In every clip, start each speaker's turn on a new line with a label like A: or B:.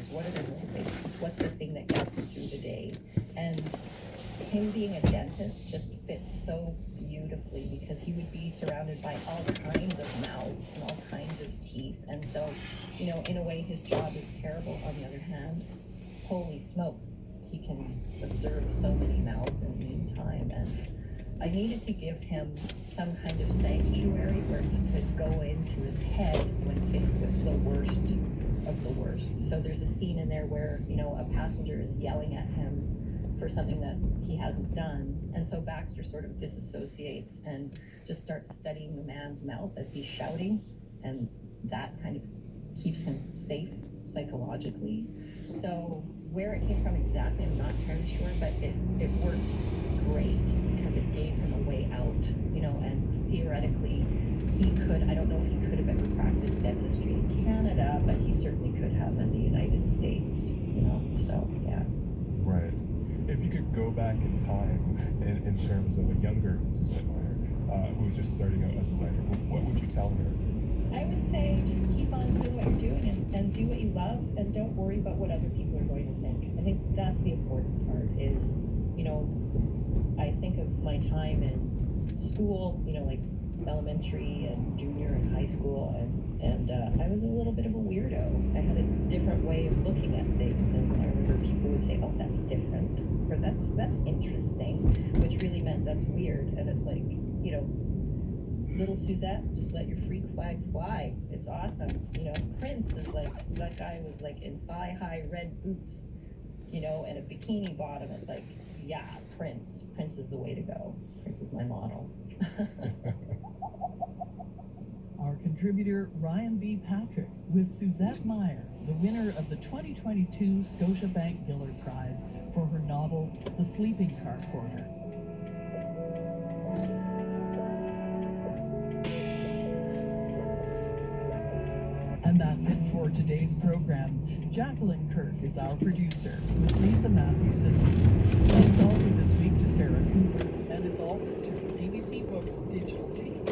A: desires? What are their motivations? What's the thing that gets them through the day? And him being a dentist just fits so beautifully because he would be surrounded by all kinds of mouths and all kinds of teeth. And so, you know, in a way, his job is terrible. On the other hand, holy smokes, he can observe so many mouths in the meantime. And I needed to give him some kind of sanctuary where he could go into his head when faced with the worst of the worst. So there's a scene in there where, you know, a passenger is yelling at him for something that he hasn't done. And so Baxter sort of disassociates and just starts studying the man's mouth as he's shouting. And that kind of keeps him safe psychologically. So where it came from exactly, I'm not entirely sure, but it worked great because it gave him a way out, you know, and theoretically he could, I don't know if he could have ever practiced dentistry in Canada, but he certainly could have in the United States, you know, so yeah.
B: Right. If you could go back in time in terms of a younger Suzette Meyer, who was just starting out as a writer, what would you tell her?
A: I would say just keep on doing what you're doing and do what you love and don't worry about what other people are going to think. I think that's the important part is, you know, I think of my time in school, you know, like elementary and junior and high school, and I was a little bit of a weirdo. I had a different way of looking at things, and I remember people would say, oh, that's different, or that's interesting, which really meant that's weird. And it's like, you know, little Suzette, just let your freak flag fly. It's awesome. You know, Prince is like, that guy was like in thigh-high red boots, you know, and a bikini bottom. It's like, yeah, Prince is the way to go. Prince is my model.
C: Our contributor, Ryan B. Patrick, with Suzette Meyer, the winner of the 2022 Scotiabank Giller Prize for her novel, The Sleeping Car Porter. And that's it for today's program. Jacqueline Kirk is our producer, with Lisa Matthews and me. Thanks also this week to Sarah Cooper, and as always to the CBC Books digital team.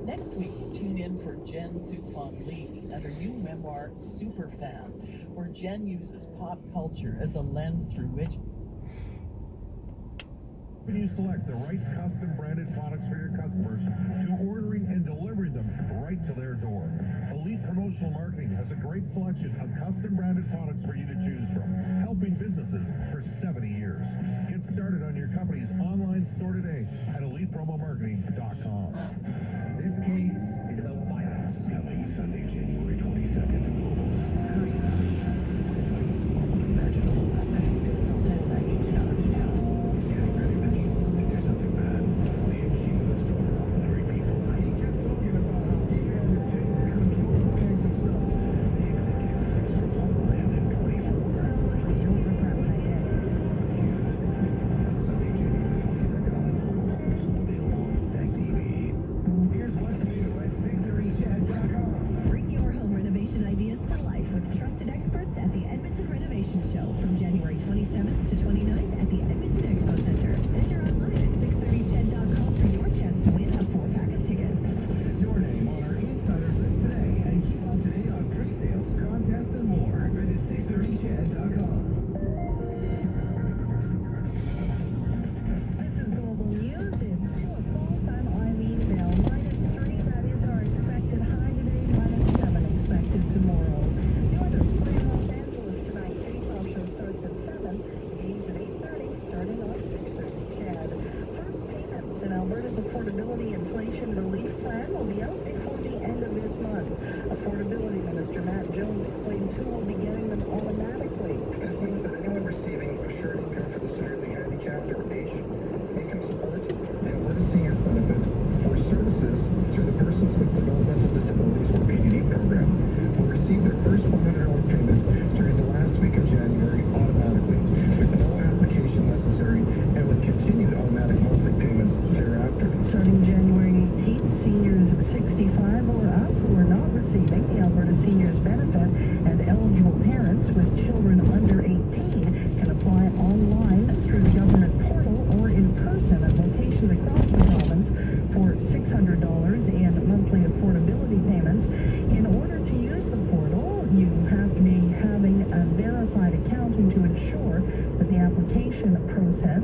C: Next week, tune in for Jen Supon Lee and her new memoir, Superfan, where Jen uses pop culture as a lens through which
D: you select the right custom branded products for your customers to ordering and delivering them right to their door. Elite Promotional Marketing has a great selection of custom branded products for you to choose from, helping businesses for 70 years. Get started on your company's online store today at elitepromomarketing.com. This case is about violence. Coming Sunday, January 22nd.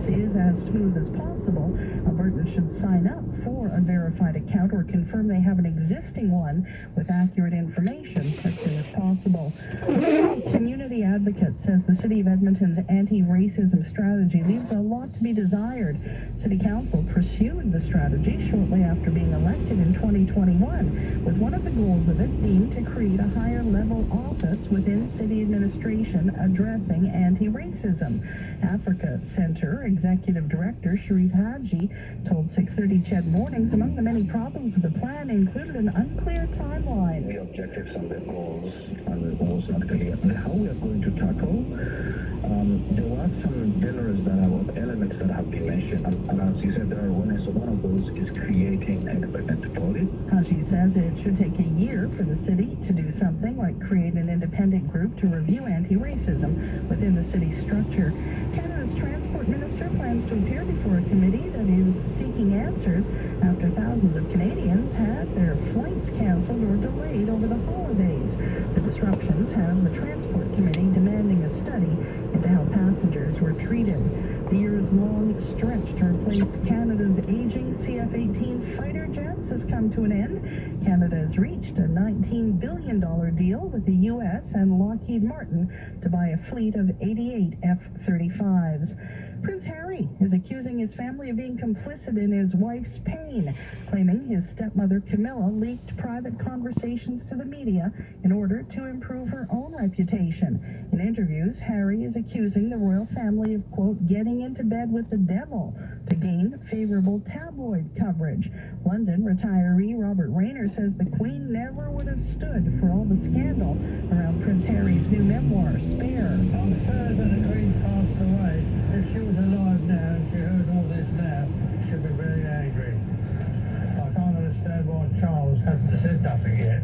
E: is as smooth as possible, Albertans should sign up for a verified account or confirm they have an existing one with accurate information as soon as possible. Community advocate says the City of Edmonton's anti-racism strategy leaves a lot to be desired. City Council pursued the strategy shortly after being elected in 2021, with one of the goals of it being to create a higher level office within city administration addressing anti-racism. Africa Center Executive Director Sharif Haji told 6:30 Ched Mornings among the many problems with the plan included an unclear timeline.
F: The objectives and the goals was not clear. And how we are going to tackle, there were some pillars that have elements that have been mentioned. And as you said, there are one of those is creating an independent body.
E: Haji says it should take a year for the city to do something like create an independent group to review anti-racism within the city structure. Canada's transport minister plans to appear before a committee that is seeking answers after thousands of Canadians had their flights canceled or delayed over the holidays. The disruptions have the Transport Committee demanding a study into how passengers were treated. The years-long stretch to replace Canada's aging CF-18 fighter jets has come to an end. Canada has reached a $19 billion deal with the U.S. and Lockheed Martin to buy a fleet of 88 F-35s. Prince Harry is accusing his family of being complicit in his wife's pain, claiming his stepmother Camilla leaked private conversations to the media in order to improve her own reputation. In interviews, Harry is accusing the royal family of, quote, getting into bed with the devil to gain favorable tabloid coverage. London retiree Robert Rayner says the Queen never would have stood for all the scandal around Prince Harry's new memoir, Spare.
G: I'm sad that the Queen passed away. If she was alive now and she heard all this now, she'd be very angry. I can't understand why Charles hasn't said nothing yet.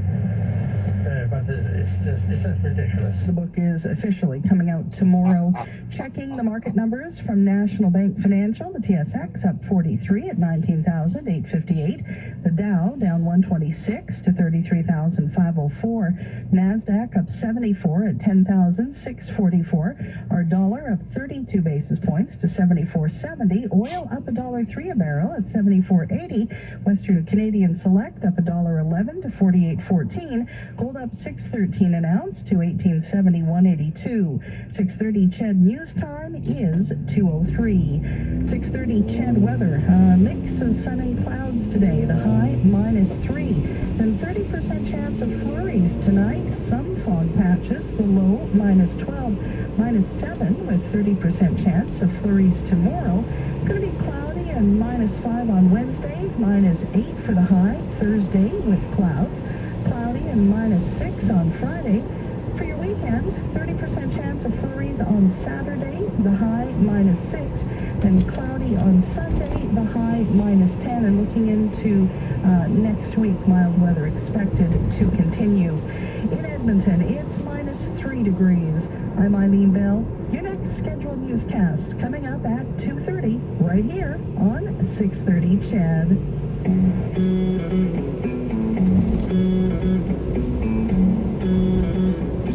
G: But it's just ridiculous.
E: The book is officially coming out tomorrow. Checking the market numbers from National Bank Financial, the TSX up 43 at 19,858. The Dow down 126 to 33,504. NASDAQ up 74 at 10,644. Our dollar up 32 basis points to 74.70. Oil up $1.03 a barrel at 74.80. Western Canadian Select up $1.11 to 48.14. Gold up $6.13 an ounce to 1871.82. 6:30 Ched News Time is 2:03. 6:30 Ched weather. A mix of sun and clouds today. The high -3. Then 30% chance of flurries tonight. Some fog patches. The low -12, -7 with 30% chance of flurries tomorrow. It's going to be cloudy and -5 on Wednesday. -8 for the high. Thursday with clouds. Cloudy and -6 on Friday. For your weekend, 30% chance of flurries on Saturday, the high -6, then cloudy on Sunday, the high -10, and looking into next week, mild weather expected to continue. In Edmonton, it's -3 degrees. I'm Eileen Bell. Your next scheduled newscast coming up at 2:30 right here on 6:30 Ched.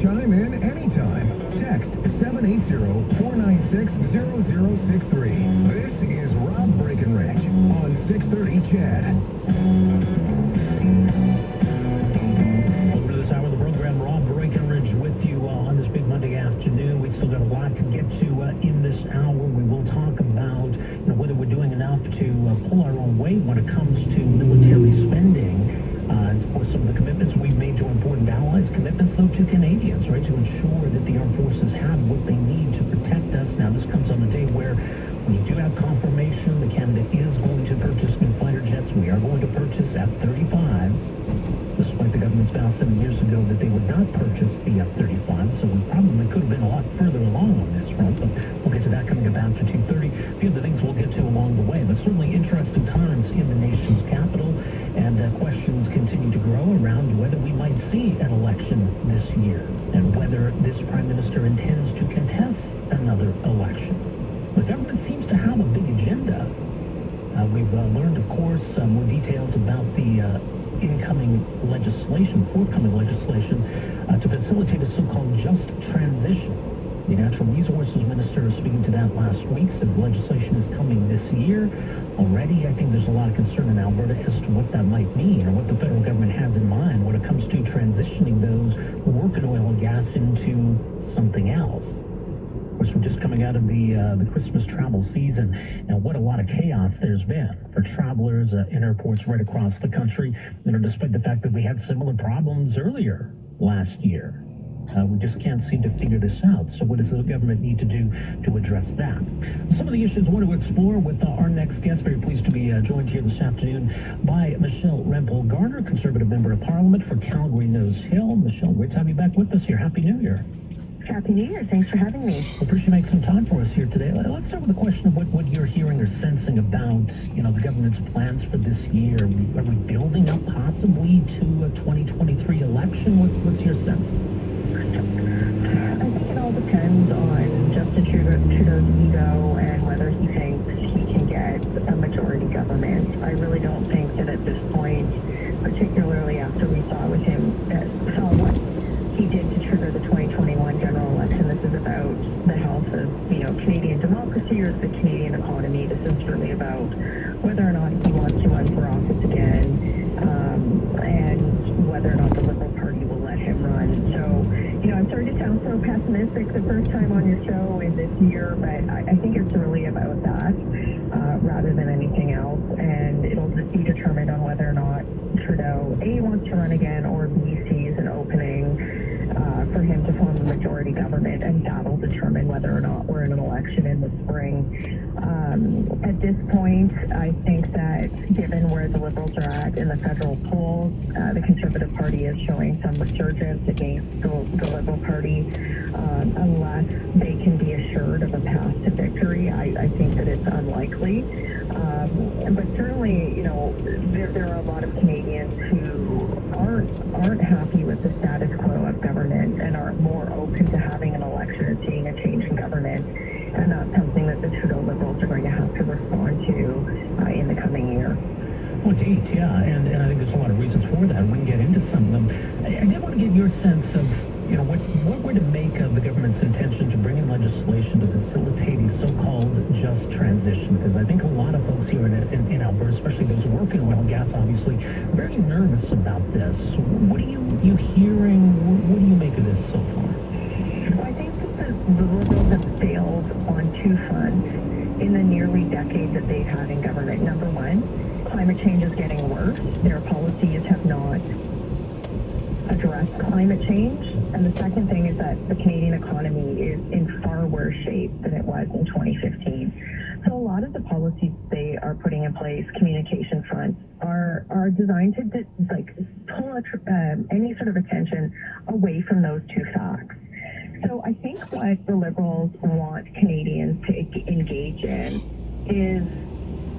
D: Chime in anytime. Text 780-496-0063. This is Rob Breckenridge on 630 Chad.
H: Over to this hour of the program, Rob Breckenridge with you on this big Monday afternoon. We've still got a lot to get to in this hour. We will talk about whether we're doing enough to pull our own weight when it comes to military spending. For some of the commitments we've made to important allies, commitments though to Canadians, right, to ensure that the armed forces have what they need to protect us. Now this comes on a day where we do have confirmation that Canada is going to purchase new fighter jets. We are going to purchase F-35s, despite the government's vow 7 years ago that they would not purchase the F-35s, so we probably could have been a lot further along on this front, but we'll get to that coming up after 2:30. A few of the things we'll get to along the way, but certainly interesting times in the nation's capital, and questions continue to grow around whether we might see an election this year, and whether this Prime Minister intends to contest another election. The government seems to have a big agenda. We've learned, of course, more details about the forthcoming legislation to facilitate a so-called just transition. The Natural Resources Minister speaking to that last week, says legislation is coming this year. Already, I think there's a lot of concern in Alberta as to what that might mean or what the federal government has in mind when it comes to transitioning those who work in oil and gas into something else. Of course, we're just coming out of the Christmas travel season, and what a lot of chaos there's been for travelers in airports right across the country, despite the fact that we had similar problems earlier last year. We just can't seem to figure this out. So what does the government need to do to address that? Some of the issues I want to explore with our next guest. Very pleased to be joined here this afternoon by Michelle Rempel-Garner, Conservative Member of Parliament for Calgary Nose Hill. Michelle, great to have you back with us here. Happy New Year.
E: Happy New Year. Thanks for having me.
H: I appreciate you making some time for us here today. Let's start with the question of what you're hearing or sensing about, the government's plans for this year. Are we building up possibly to a 2023 election? What's your sense?
E: I think it all depends on Justin Trudeau's ego and whether he thinks he can get a majority government. I really don't think that at this point, particularly after we saw what he did to trigger the 2021 general election. This is about the health of, Canadian democracy or the Canadian economy. This is really about whether or not he wants to run for office again, and whether or not the Liberal Party will let him run. So, I'm sorry to sound so pessimistic the first time on your show in this year, but I think it's really about that, rather than anything else. And it'll just be determined on whether or not Trudeau, A, wants to run again, or B, sees an opening for him to form a majority government, and that'll determine whether or not we're in an election in the spring. At this point, I think that given where the Liberals are at in the federal polls, the Conservative Party is showing some resurgence against the Liberal Party. Unless they can be assured of a path to victory, I think that it's unlikely. But certainly, there are a lot of Canadians who aren't happy with the status quo of government and are more open to having an election and seeing a change in government. And that's something that the Trudeau Liberals are going to have to respond to in the coming year.
H: Well, indeed, yeah, and I think there's a lot of reasons for that. We can get into some of them. I did want to get your sense of, what we're to make of the government's intention to bring in legislation to facilitate a so-called just transition, because I think a lot of folks here in Alberta, especially those who work in oil and gas, obviously, are very nervous about this. What are you hearing? What do you make of this so far?
E: Well, I think that the Liberals have failed on two fronts in the nearly decade that they've had in government. Number one, climate change is getting worse. Their policies have not addressed climate change. And the second thing is that the Canadian economy is in far worse shape than it was in 2015. So a lot of the policies they are putting in place, communication fronts, are designed to pull any sort of attention away from those two facts. So I think what the Liberals want Canadians to engage in is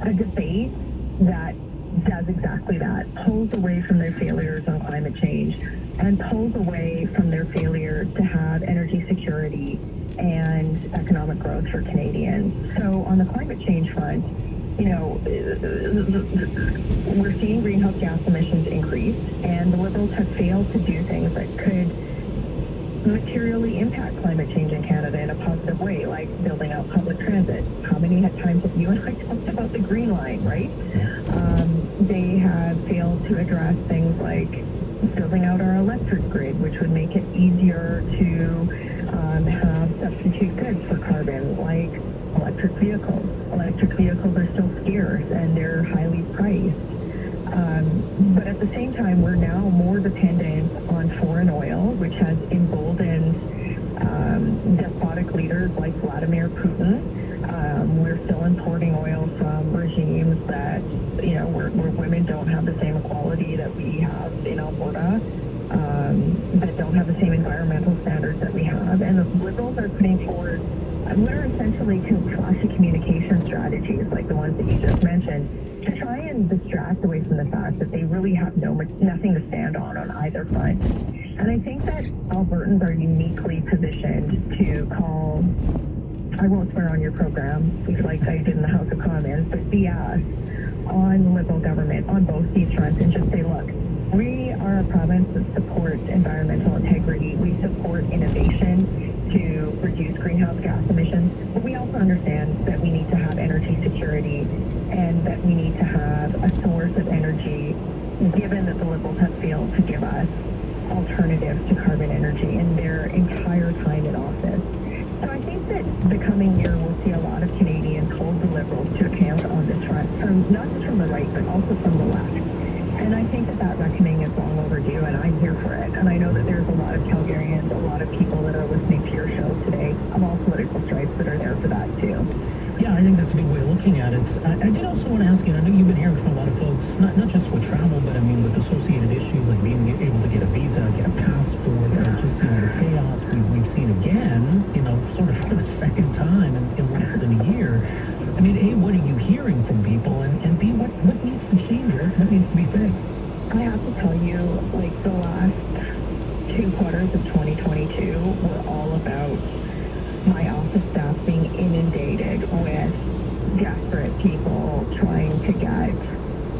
E: a debate that does exactly that, pulls away from their failures on climate change and pulls away from their failure to have energy security and economic growth for Canadians. So on the climate change front, we're seeing greenhouse gas emissions increase, and the Liberals have failed to do things that could materially impact climate change in Canada in a positive way, like building out public transit. How many times have you and I talked about the Green Line, right? They have failed to address things like building out our electric grid, which would make it easier to have substitute goods for carbon, like electric vehicles. Electric vehicles are still scarce and they're highly priced. But at the same time, we're now more dependent on foreign oil, which has emboldened despotic leaders like Vladimir Putin. We're still importing oil from regimes that, where women don't have the same equality that we have in Alberta, that don't have the same environmental standards that we have. And the Liberals are putting forward what are essentially flashy communication strategies, like the ones that you just mentioned, to try and distract away from the fact that they really have nothing to stand on either front. And I think that Albertans are uniquely positioned to call, I won't swear on your program, like I did in the House of Commons, but BS on Liberal government on both these fronts and just say, look, we are a province that supports environmental integrity. We support innovation to reduce reduce greenhouse gas emissions, but we also understand that we need to have energy security and that we need to have a source of energy, given that the Liberals have failed to give us alternatives to carbon energy in their entire time in office. So I think that the coming year will see a lot of Canadians hold the Liberals to account on this front, from not just from the right, but also from the left. And I think that that reckoning is long overdue, and I'm here for it. And I know that there's a lot of Calgarians, a lot of people that are listening to your show today of all political stripes that are there for that too.
H: Yeah, I think that's a good way of looking at it. I did also want to ask you, I know you've been hearing from a lot of folks, not just with travel, but I mean with associated issues like being able to get a visa, get a passport, just the chaos we've seen again, sort of for the second time in less than a year. I mean, A, what are you hearing from people? And B, what needs to change? What needs to be fixed?
E: I have to tell you, like, the last 2 quarters of 2022 were all about my office staff being inundated with desperate people trying to get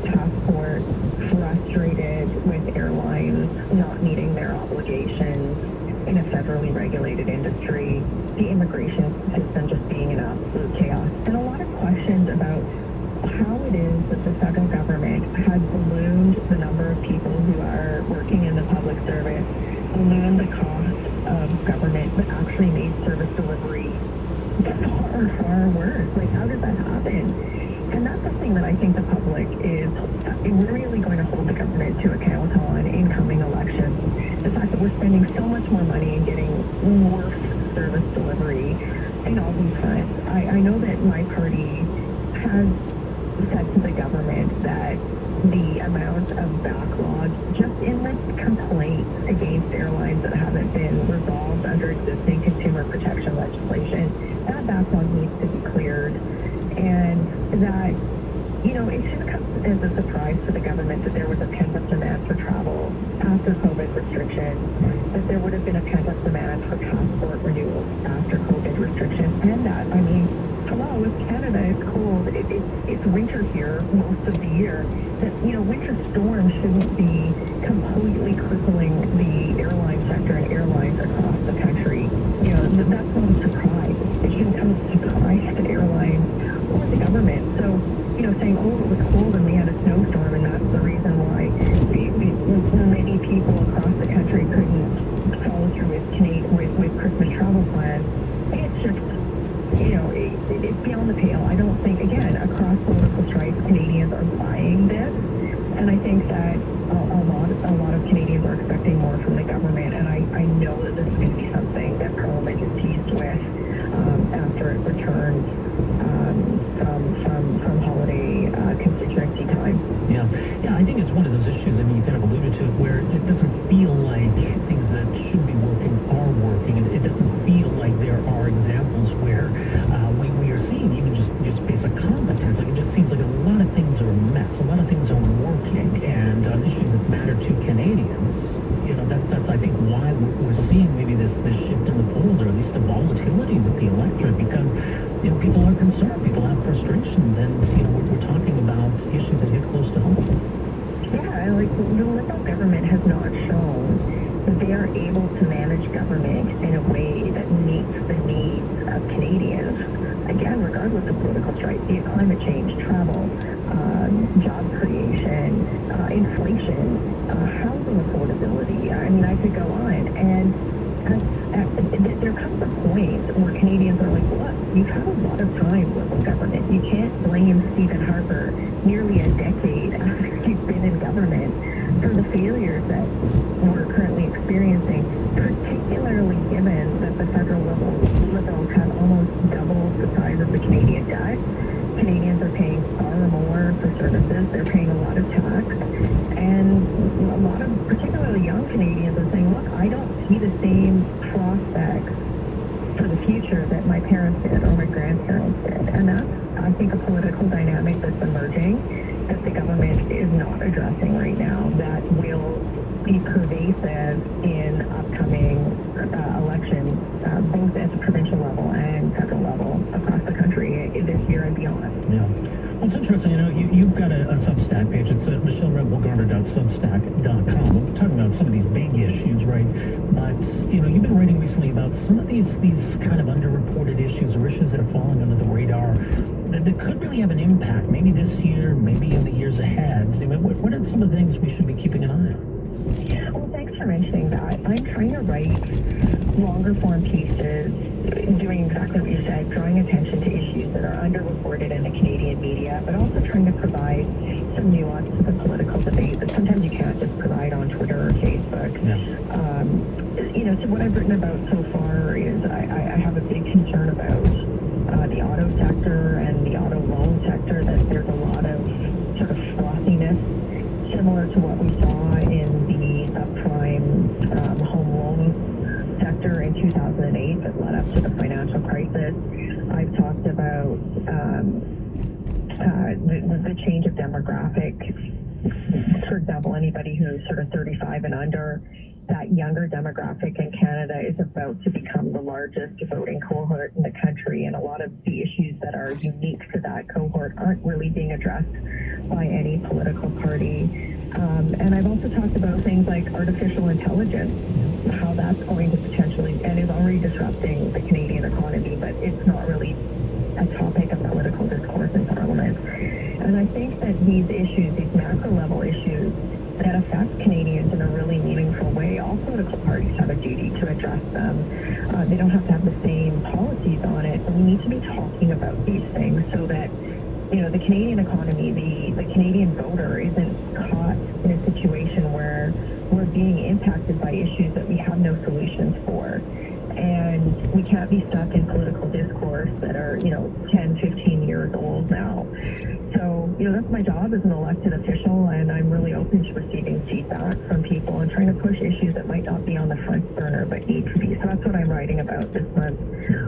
E: passports, frustrated with airlines not meeting their obligations in a federally regulated industry, the immigration system just being in absolute chaos, and a lot of questions about how it is that the federal government has ballooned the number of people who are working in the public service, ballooned the cost of government, but actually made service delivery far, far worse. Like, how did that happen? And that's something that I think the public is really going to hold the government to account on in coming elections. The fact that we're spending so much more money and getting worse service delivery in all these fronts. I know that my party has said to the government that the amount of backlog just in the complaints against airlines that haven't been resolved under existing consumer protection legislation, that backlog needs to be cleared. And that, it should come as a surprise to the government that there was a pent-up demand for travel after COVID restrictions, that there would have been a pent-up demand for passport renewals after COVID restrictions, and that, hello, it's Canada, it's cold, it's winter here most of the year, that, winter storms shouldn't be completely crippling the airline sector and airlines across the country. That's not a surprise. It shouldn't come as a surprise to airlines or the government. So, saying, oh, it was cold and we had a snowstorm and that's the reason why many people across the country couldn't follow through with Christmas travel plans, it's just, it's beyond the pale. I don't think, again, across political stripes, Canadians are buying this, and I think that a lot of Canadians are expecting more from the government, and I know that this is going to be something that Parliament is teased with after it returns from holiday constituency time.
H: Yeah, I think it's one of those issues, you kind of alluded to it, where it doesn't feel like things that should be working are working, and it doesn't feel like there are examples where we are seeing even just basic competence. Like, it just seems like a lot of things are a mess, a lot of things are working, and on issues that matter to Canadians, that's I think why we're seeing maybe this shift in the polls, or at least the volatility with the electorate, because people are concerned, people have frustrations, and we're talking about issues that hit close to home.
E: Yeah, like, the Liberal government has not shown that they are able to manage government in a way that meets the needs of Canadians. Again, regardless of political strife, be it climate change, travel, job creation, inflation, housing affordability. I could go on. And there comes a point where Canadians are like, look, you've had a lot of time, Liberal government. You can't blame Stephen Harper nearly a decade after he's been in government for the failures that we're currently experiencing, particularly given that the federal Liberals have almost doubled the size of the Canadian debt. Canadians are paying far more for services. They're paying a lot of tax. And a lot of particularly young Canadians are saying, look, I don't see the same prospects for the future that my parents did or my grandparents did. And that's, I think, a political dynamic that's emerging that the government is not addressing right now, that will be pervasive in upcoming elections, both at the provincial level and federal level across the country this year and beyond.
H: Yeah. Well, it's interesting, you've got a Substack page. It's michellerebelgarner.substack.com. We're talking about some of these big issues, right? But, you've been writing recently about some of these kind of underrated that could really have an impact, maybe this year, maybe in the years ahead? I mean, what are some of the things we should be keeping an eye on?
E: Well, thanks for mentioning that. I'm trying to write longer form pieces, doing exactly what you said, drawing attention to issues that are underreported in the Canadian media, but also trying to provide some nuance to the political debate that sometimes you can't just provide on Twitter or Facebook. So what I've written about so far is I have a big concern about the auto sector and the auto loan sector, that there's a lot of sort of frothiness, similar to what we saw in the subprime home loan sector in 2008 that led up to the financial crisis. I've talked about the change of demographic. For example, anybody who's sort of 35 and under, that younger demographic in Canada is about to become the largest voting cohort in the country, and a lot of the issues that are unique to that cohort aren't really being addressed by any political party. And I've also talked about things like artificial intelligence, how that's going to potentially, and is already disrupting the Canadian economy, but it's not really a topic of political discourse in Parliament. And I think that these issues, these macro level issues that affect Canadians in a really meaningful way, all political parties have a duty to address them. They don't have to have the same policies on it, but we need to be talking about these things so that, the Canadian economy, the Canadian voter isn't caught in a situation where we're being impacted by issues that we have no solutions for. And we can't be stuck in political discourse that are, 10, 15 years old now. So, that's my job as an elected official, and I'm really open to receiving feedback from people and trying to push issues that might not be on the front burner but need to be. So that's what I'm writing about this month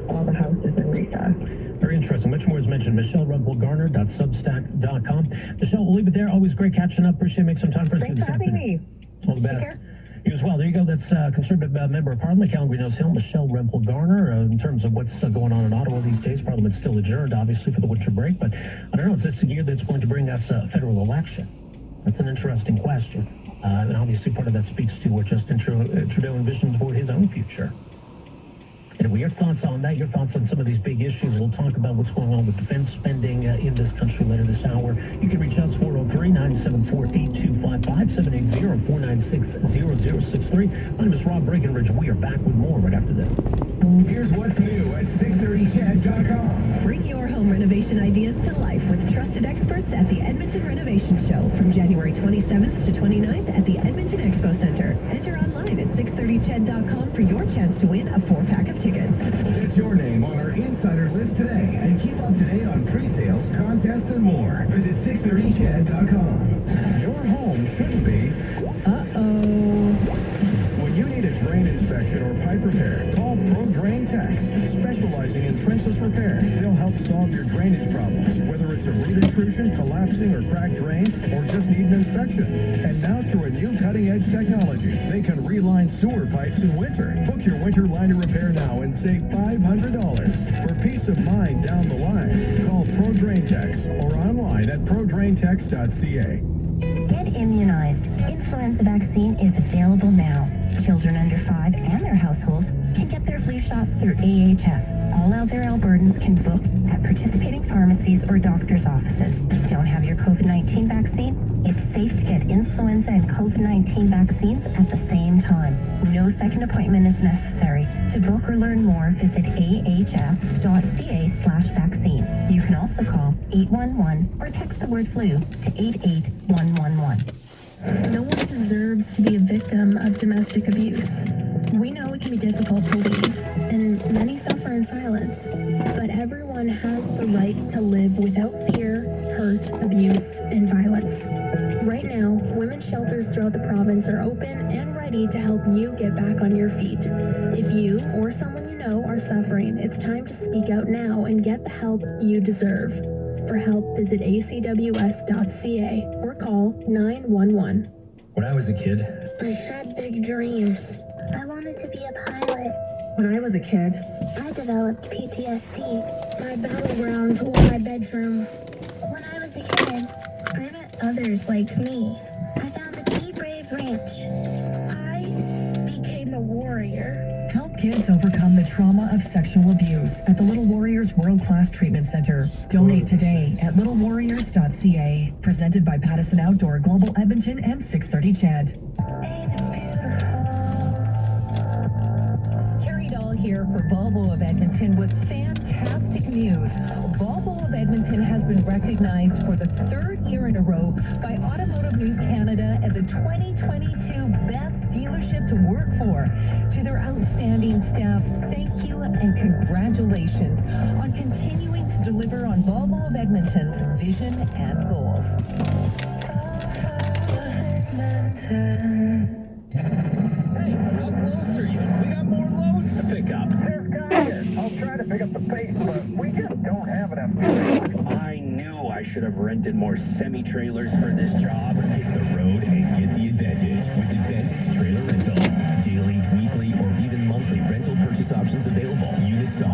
E: while the House is in recess.
H: Very interesting. Much more is mentioned. MichelleRumpelgarner.substack.com. Michelle, we'll leave it there. Always great catching up. Appreciate making some time for us.
E: Thanks for having me.
H: All the best. You as well. There you go. That's Conservative Member of Parliament, Calgary-Nose Hill, Michelle Rempel-Garner. In terms of what's going on in Ottawa these days, Parliament's still adjourned, obviously, for the winter break. But I don't know, it's this year that's going to bring us a federal election. That's an interesting question. And obviously part of that speaks to what Justin Trudeau envisions for his own future. And your thoughts on that, your thoughts on some of these big issues. We'll talk about what's going on with defense spending in this country later this hour. You can reach us 403-974-8255, 780-496-0063. My name is Rob Breckenridge. We are back with more right after this.
I: Here's what's new at 630ched.com.
J: Bring your home renovation ideas to life with trusted experts at the Edmonton Renovation Show from January 27th to 29th at the Edmonton Expo Center. Enter online at 630ched.com for your chance to win a 4-pack of tickets.
I: Get your name on our insiders list today and keep up to date on pre-sales, contests, and more. Visit 630ched.com. Your home shouldn't be. When you need a drain inspection or pipe repair, call Pro Drain Techs, specializing in trenchless repair. They'll help solve your drainage problems, whether it's a root intrusion, collapsing, or cracked drain, or just need an inspection. And now through a new cutting-edge technology, they can reline sewer pipes in winter. Book your winter liner repair now and save $500. For peace of mind down the line, call Pro Drain Techs or online at prodraintechs.ca.
K: Get immunized. Influenza vaccine is available now. Children under 5 and their households can get their flu shots through AHS. All other Albertans can book at participating pharmacies or doctor's offices. Don't have your COVID-19 vaccine? It's safe to get influenza and COVID-19 vaccines at the same time. No second appointment is necessary. To book or learn more, visit ahs.ca/vaccine. You can also call 811 or text the word flu to 88111.
J: No one deserves to be a victim of domestic abuse. We know it can be difficult to leave, and many suffer in silence. But everyone has the right to live without fear, hurt, abuse, and violence. Right now, women's shelters throughout the province are open and ready to help you get back on your feet. If you or someone you know are suffering, it's time to speak out now and get the help you deserve. For help, visit acws.ca or call 911.
H: When I was a kid,
K: I had big dreams. I wanted to be a pilot.
J: When I was a kid,
K: I developed PTSD. My battlegrounds were my bedroom. When I was a kid, I met others like me. I found the Key Brave Ranch. I became a warrior.
J: help
L: kids overcome the trauma of sexual abuse at the Little Warriors World Class Treatment Center. Donate today at littlewarriors.ca. Presented by Pattison Outdoor, Global Edmonton, and 630 CHED. Carrie Dahl here for Volvo of Edmonton with fantastic news. Volvo of Edmonton has been recognized for the third year in a row by Automotive News Canada as a 2022 Best Dealership to Work For. To their outstanding staff, thank you and congratulations on continuing to deliver on Volvo of Edmonton's vision and goals.
H: Hey, how close are you? We got more loads to pick up.
D: There's guys here. I'll try to pick up the pace, but we just don't have enough space.
H: I knew I should have rented more semi-trailers for this job. Hit the road and get the advantage.